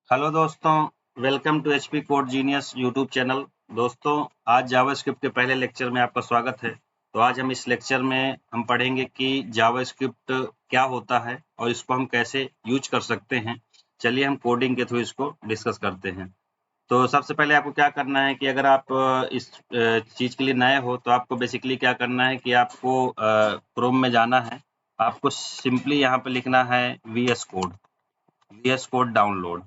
Hello दोस्तों, welcome to HP code genius YouTube channel. दोस्तों, आज जावास्क्रिप्ट के पहले लेक्चर में आपका स्वागत है। तो आज हम इस लेक्चर में हम पढ़ेंगे कि जावास्क्रिप्ट क्या होता है और इसको हम कैसे यूज कर सकते हैं। चलिए हम कोडिंग के थ्रू इसको डिस्कस करते हैं। तो सबसे पहले आपको क्या करना है कि अगर आप इस चीज़ के लिए नए हो तो आपको बेसिकली क्या करना है कि आपको क्रोम में जाना है। आपको सिंपली यहाँ पे लिखना है वीएस कोड डाउनलोड।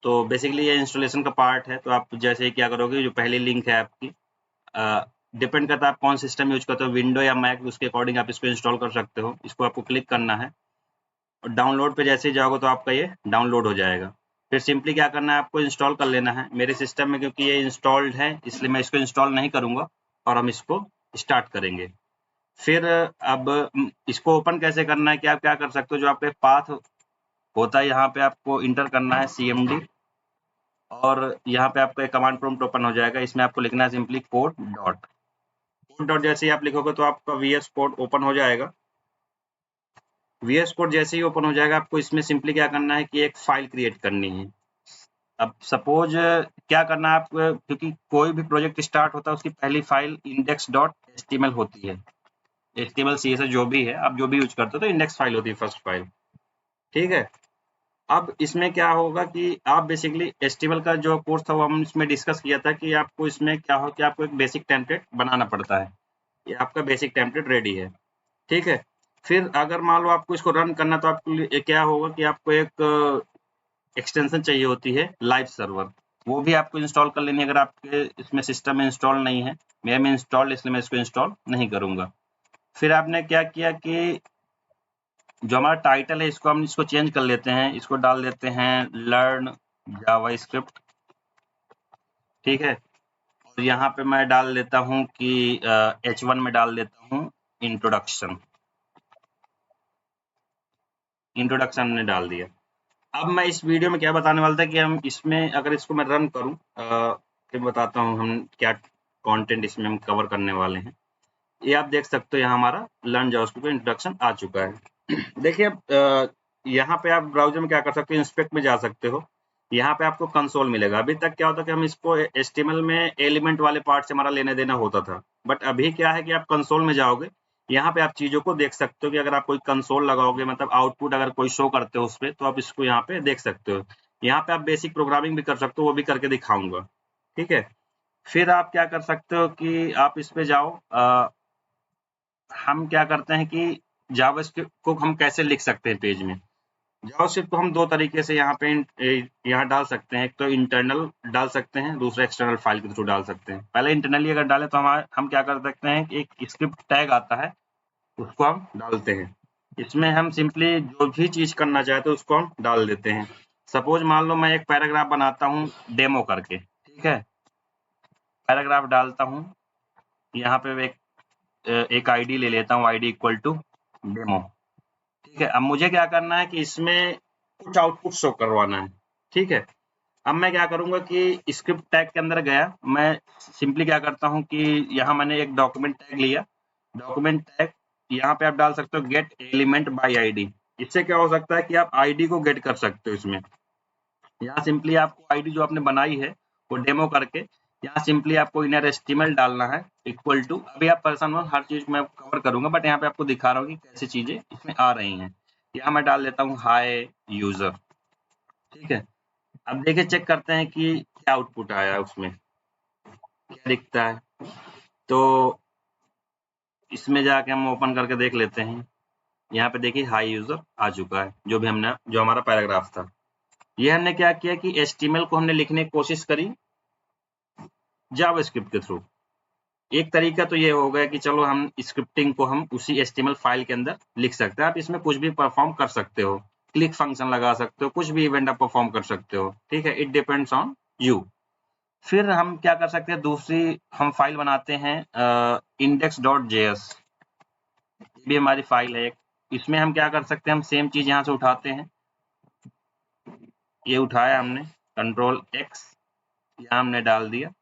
तो बेसिकली ये इंस्टॉलेशन का पार्ट है। तो आप जैसे ही क्या करोगे, जो पहली लिंक है आपकी, डिपेंड करता है आप कौन सिस्टम यूज करते हो, विंडो या मैक, उसके अकॉर्डिंग आप इसको इंस्टॉल कर सकते हो। इसको आपको क्लिक करना है और डाउनलोड पे जैसे ही जाओगे तो आपका ये डाउनलोड हो जाएगा। फिर सिंपली क्या करना है, आपको इंस्टॉल कर लेना है। मेरे सिस्टम में क्योंकि ये इंस्टॉल्ड है इसलिए मैं इसको इंस्टॉल नहीं करूँगा और हम इसको स्टार्ट करेंगे। फिर अब इसको ओपन कैसे करना है कि आप क्या कर सकते हो, जो आपके पाथ होता है यहाँ पे आपको इंटर करना है cmd, और यहाँ पे आपका एक कमांड प्रॉम्प्ट ओपन हो जाएगा। इसमें आपको लिखना है सिंपली कोड डॉट जैसे ही आप लिखोगे तो आपका वीएस कोड ओपन हो जाएगा। वीएस कोड जैसे ही ओपन हो जाएगा, आपको इसमें सिंपली क्या करना है कि एक फाइल क्रिएट करनी है। अब सपोज क्या करना है, आप क्योंकि कोई भी प्रोजेक्ट स्टार्ट होता है उसकी पहली फाइल index.html होती है। HTML CSS जो भी है, आप जो भी यूज करते हो तो इंडेक्स फाइल होती है फर्स्ट फाइल। ठीक है। अब इसमें क्या होगा कि आप बेसिकली एचटीएमएल का जो कोर्स था वो हम इसमें डिस्कस किया था कि आपको इसमें क्या हो कि आपको एक बेसिक टेम्पलेट बनाना पड़ता है। ये आपका बेसिक टेम्पलेट रेडी है। ठीक है। फिर अगर मान लो आपको इसको रन करना, तो आपको क्या होगा कि आपको एक एक्सटेंशन चाहिए होती है लाइव सर्वर। वो भी आपको इंस्टॉल कर लेनी है अगर आपके इसमें सिस्टम में इंस्टॉल नहीं है। मेरे में इंस्टॉल, इसलिए मैं इसको इंस्टॉल नहीं करूंगा। फिर आपने क्या किया कि जो हमारा टाइटल है इसको हम इसको चेंज कर लेते हैं। इसको डाल देते हैं लर्न जावास्क्रिप्ट। ठीक है। और यहाँ पे मैं डाल देता हूँ कि H1 में डाल देता हूँ इंट्रोडक्शन। इंट्रोडक्शन ने डाल दिया। अब मैं इस वीडियो में क्या बताने वाला था कि हम इसमें अगर इसको मैं रन करूँ, फिर बताता हूँ हम क्या कंटेंट इसमें हम कवर करने वाले हैं। ये आप देख सकते हो, यहाँ हमारा लर्न जावास्क्रिप्ट इंट्रोडक्शन आ चुका है। देखिए, अब यहाँ पे आप ब्राउजर में क्या कर सकते हो, इंस्पेक्ट में जा सकते हो। यहाँ पे आपको कंसोल मिलेगा। अभी तक क्या होता कि हम इसको एचटीएमएल में एलिमेंट वाले पार्ट से हमारा लेने देना होता था, बट अभी क्या है कि आप कंसोल में जाओगे, यहाँ पे आप चीजों को देख सकते हो कि अगर आप कोई कंसोल लगाओगे, मतलब आउटपुट अगर कोई शो करते हो उस पे, तो आप इसको यहाँ पे देख सकते हो। यहाँ पे आप बेसिक प्रोग्रामिंग भी कर सकते हो, वो भी करके दिखाऊंगा। ठीक है। फिर आप क्या कर सकते हो कि आप इस पे जाओ। हम क्या करते हैं कि जावास्क्रिप्ट को हम कैसे लिख सकते हैं पेज में। जावास्क्रिप्ट को हम दो तरीके से यहाँ पे यहाँ डाल सकते हैं। एक तो इंटरनल डाल सकते हैं, दूसरा एक्सटर्नल फाइल के थ्रू डाल सकते हैं। पहले इंटरनली अगर डालें तो हम क्या कर सकते हैं कि एक स्क्रिप्ट टैग आता है, उसको हम डालते हैं। इसमें हम सिंपली जो भी चीज करना चाहते हैं उसको हम डाल देते हैं। सपोज मान लो मैं एक पैराग्राफ बनाता हूँ डेमो करके। ठीक है। पैराग्राफ डालता हूँ, यहाँ पे एक आईडी ले लेता हूँ, आईडी इक्वल टू डेमो। ठीक है। अब मुझे क्या करना है कि इसमें कुछ आउटपुट शो करवाना है। ठीक है। अब मैं क्या करूंगा कि स्क्रिप्ट टैग के अंदर गया, मैं सिंपली क्या करता हूं कि यहाँ मैंने एक डॉक्यूमेंट टैग लिया। डॉक्यूमेंट टैग यहाँ पे आप डाल सकते हो गेट एलिमेंट बाय आईडी। इससे क्या हो सकता है कि आप आईडी को गेट कर सकते हो इसमें। यहाँ सिंपली आपको आईडी जो आपने बनाई है वो डेमो करके, यहाँ सिंपली आपको इनर एचटीएमएल डालना है इक्वल टू। अभी आप परेशान हो, हर चीज मैं कवर करूंगा, बट यहाँ पे आपको दिखा रहा हूँ कि कैसी चीजें इसमें आ रही हैं। यहाँ मैं डाल देता हूँ हाय यूजर। ठीक है। अब देखिए, चेक करते हैं कि क्या आउटपुट आया है, उसमें क्या दिखता है। तो इसमें जाके हम ओपन करके देख लेते हैं। यहाँ पे देखिए हाई यूजर आ चुका है, जो हमारा पैराग्राफ था। ये हमने क्या किया कि एचटीएमएल को हमने लिखने की कोशिश करी जावास्क्रिप्ट के थ्रू। एक तरीका तो ये हो गया कि चलो हम स्क्रिप्टिंग को हम उसी एचटीएमएल फाइल के अंदर लिख सकते हैं। आप इसमें कुछ भी परफॉर्म कर सकते हो, क्लिक फंक्शन लगा सकते हो, कुछ भी इवेंट आप परफॉर्म कर सकते हो। ठीक है। It depends on you. फिर हम क्या कर सकते हैं, दूसरी हम फाइल बनाते हैं index.js। ये भी हमारी फाइल है एक। इसमें हम क्या कर सकते हैं, हम सेम चीज यहाँ से उठाते हैं। ये उठाया हमने, कंट्रोल एक्स, यहाँ हमने डाल दिया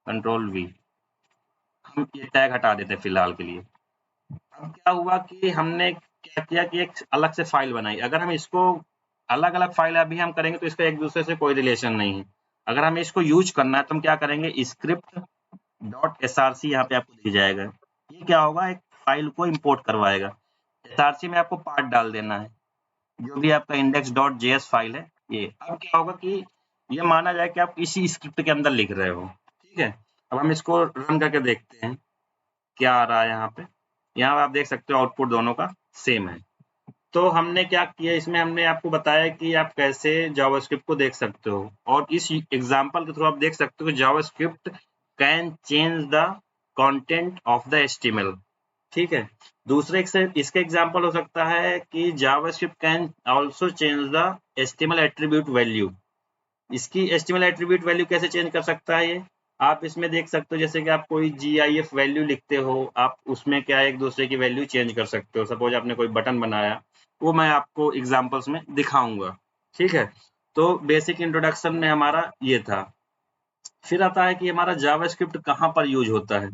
कंट्रोल वी। हम ये टैग हटा देते हैं फिलहाल के लिए। अब क्या हुआ कि हमने क्या किया कि एक अलग से फाइल बनाई। अगर हम इसको अलग अलग फाइल अभी हम करेंगे तो इसका एक दूसरे से कोई रिलेशन नहीं है। अगर हमें इसको यूज करना है तो हम क्या करेंगे, स्क्रिप्ट डॉट src यहाँ पे आपको दिख जाएगा। ये क्या होगा, एक फाइल को इंपोर्ट करवाएगा। src में आपको पार्ट डाल देना है, जो भी आपका index.js फाइल है ये। अब क्या होगा कि ये माना जाए कि आप इसी स्क्रिप्ट के अंदर लिख रहे हो, ठीक है। अब हम इसको रन करके देखते हैं क्या आ रहा है यहाँ पे। यहाँ आप देख सकते हो आउटपुट दोनों का सेम है। तो हमने क्या किया, इसमें हमने आपको बताया कि आप कैसे जावास्क्रिप्ट को देख सकते हो, और इस एग्जांपल के थ्रू आप देख सकते हो कि JavaScript can change the content of the HTML, ठीक है। दूसरे इसका एग्जांपल हो सकता है कि JavaScript can also change the HTML attribute value. इसकी एचटीएमएल एट्रीब्यूट वैल्यू कैसे चेंज कर सकता है ये, आप इसमें देख सकते हो जैसे कि आप कोई जीआईएफ वैल्यू लिखते हो, आप उसमें क्या एक दूसरे की वैल्यू चेंज कर सकते हो। सपोज आपने कोई बटन बनाया, वो मैं आपको एग्जांपल्स में दिखाऊंगा, ठीक है। तो बेसिक इंट्रोडक्शन में हमारा ये था। फिर आता है कि हमारा जावास्क्रिप्ट कहाँ पर यूज होता है।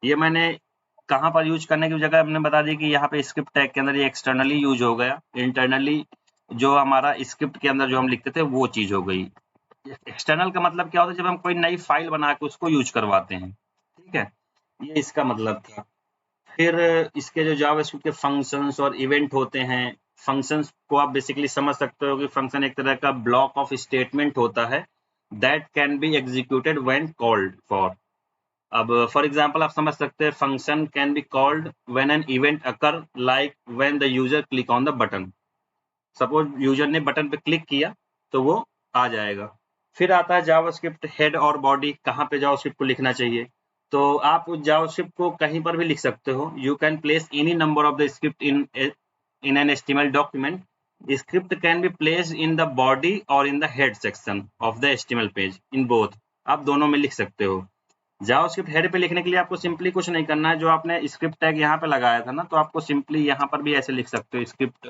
ये मैंने कहाँ पर यूज करने की जगह हमने बता दिया कि यहाँ पे स्क्रिप्ट टैग के अंदर ये एक्सटर्नली यूज हो गया, इंटरनली जो हमारा स्क्रिप्ट के अंदर जो हम लिखते थे वो चीज हो गई। एक्सटर्नल का मतलब क्या होता है, जब हम कोई नई फाइल बना के उसको यूज करवाते हैं, ठीक है। ये इसका मतलब था। फिर इसके जो जावास्क्रिप्ट के फंक्शंस और इवेंट होते हैं, फंक्शंस को आप बेसिकली समझ सकते हो कि फंक्शन एक तरह का ब्लॉक ऑफ स्टेटमेंट होता है that can be executed when called for. अब फॉर एग्जांपल आप समझ सकते हैं function can be called when an event occur like when the user click on the button. Suppose user ने बटन पे click किया तो वो आ जाएगा। फिर आता है जावास्क्रिप्ट हेड और बॉडी, कहाँ पे जावास्क्रिप्ट को लिखना चाहिए। तो आप उस जावास्क्रिप्ट को कहीं पर भी लिख सकते हो। You can place any number of the script in an HTML document. Script can be placed in the body और in the head section of the HTML page, in both. आप दोनों में लिख सकते हो। जावास्क्रिप्ट हेड पे लिखने के लिए आपको सिंपली कुछ नहीं करना है, जो आपने स्क्रिप्ट टैग यहाँ पे लगाया था ना, तो आपको सिंपली यहाँ पर भी ऐसे लिख सकते हो स्क्रिप्ट,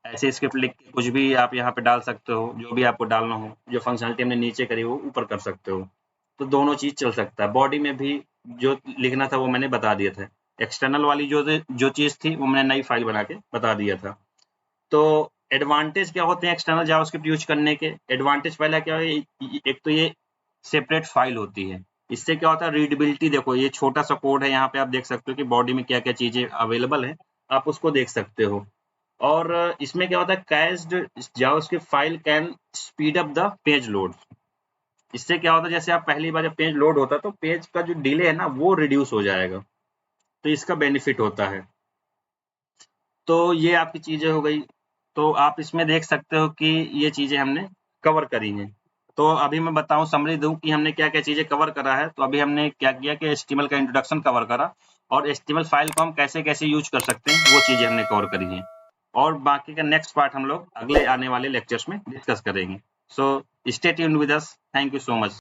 ऐसे स्क्रिप्ट लिख के कुछ भी आप यहाँ पे डाल सकते हो, जो भी आपको डालना हो। जो फंक्शनलिटी हमने नीचे करी वो ऊपर कर सकते हो। तो दोनों चीज चल सकता है। बॉडी में भी जो लिखना था वो मैंने बता दिया था। एक्सटर्नल वाली जो चीज थी वो मैंने नई फाइल बना के बता दिया था। तो एडवांटेज क्या होते हैं एक्सटर्नल जावास्क्रिप्ट यूज करने के। एडवांटेज पहला क्या है, एक तो ये सेपरेट फाइल होती है। इससे क्या होता है, रीडेबिलिटी। देखो ये छोटा सा कोड है, यहाँ पे आप देख सकते हो कि बॉडी में क्या क्या चीजें अवेलेबल है, आप उसको देख सकते हो। और इसमें क्या होता है, cached JavaScript file can speed up the page load. इससे क्या होता है, जैसे आप पहली बार जब पेज लोड होता है तो पेज का जो डिले है ना वो रिड्यूस हो जाएगा, तो इसका बेनिफिट होता है। तो ये आपकी चीजें हो गई। तो आप इसमें देख सकते हो कि ये चीजें हमने कवर करी हैं। तो अभी मैं बताऊं, समरी दूं कि हमने क्या क्या चीजें कवर करा है। तो अभी हमने क्या किया कि एचटीएमएल का इंट्रोडक्शन कवर करा, और एचटीएमएल फाइल को हम कैसे कैसे यूज कर सकते हैं वो चीजें हमने कवर करी हैं। और बाकी का नेक्स्ट पार्ट हम लोग अगले आने वाले लेक्चर्स में डिस्कस करेंगे। So stay tuned with us. Thank you so much.